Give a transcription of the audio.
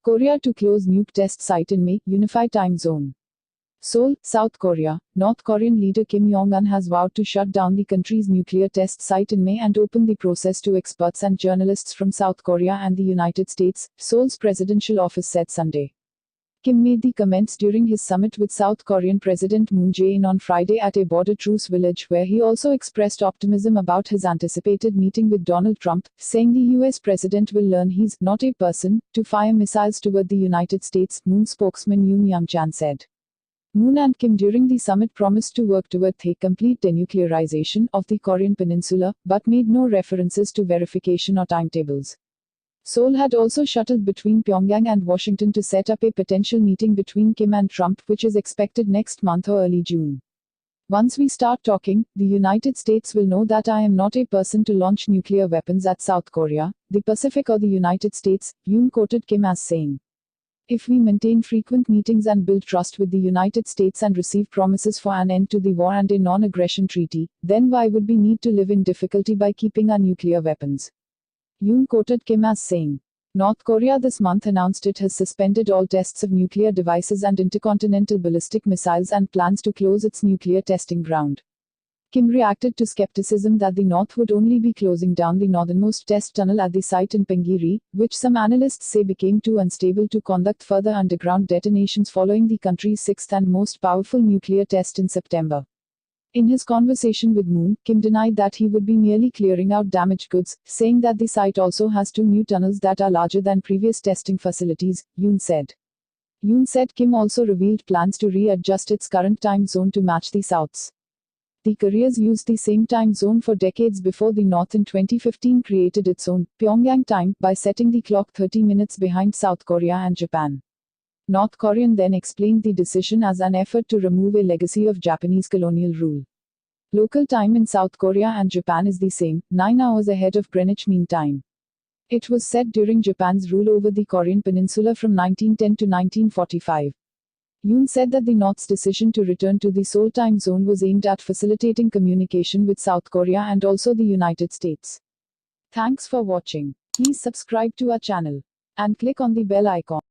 Korea to close nuke test site in May, unify time zone. Seoul, South Korea. North Korean leader Kim Jong-un has vowed to shut down the country's nuclear test site in May and open the process to experts and journalists from South Korea and the United States, Seoul's presidential office said Sunday. Kim made the comments during his summit with South Korean President Moon Jae-in on Friday at a border truce village, where he also expressed optimism about his anticipated meeting with Donald Trump, saying the US president will learn he's not a person to fire missiles toward the United States, Moon spokesman Yoon Young-chan said. Moon and Kim during the summit promised to work toward the complete denuclearization of the Korean peninsula, but made no references to verification or timetables. Seoul had also shuttled between Pyongyang and Washington to set up a potential meeting between Kim and Trump, which is expected next month or early June. Once we start talking, the United States will know that I am not a person to launch nuclear weapons at South Korea, the Pacific or the United States, Yoon quoted Kim as saying. If we maintain frequent meetings and build trust with the United States and receive promises for an end to the war and a non-aggression treaty, then why would we need to live in difficulty by keeping our nuclear weapons? Yoon quoted Kim as saying. North Korea this month announced it has suspended all tests of nuclear devices and intercontinental ballistic missiles and plans to close its nuclear testing ground. Kim reacted to skepticism that the North would only be closing down the northernmost test tunnel at the site in Pengiri, which some analysts say became too unstable to conduct further underground detonations following the country's sixth and most powerful nuclear test in September. In his conversation with Moon, Kim denied that he would be merely clearing out damaged goods, saying that the site also has two new tunnels that are larger than previous testing facilities, Yoon said. Yoon said Kim also revealed plans to readjust its current time zone to match the South's. The Koreas used the same time zone for decades before the North in 2015 created its own, Pyongyang time, by setting the clock 30 minutes behind South Korea and Japan. North Korean then explained the decision as an effort to remove a legacy of Japanese colonial rule. Local time in South Korea and Japan is the same, 9 hours ahead of Greenwich Mean Time. It was set during Japan's rule over the Korean peninsula from 1910 to 1945. Yoon said that the North's decision to return to the Seoul time zone was aimed at facilitating communication with South Korea and also the United States. Thanks for watching. Please subscribe to our channel and click on the bell icon.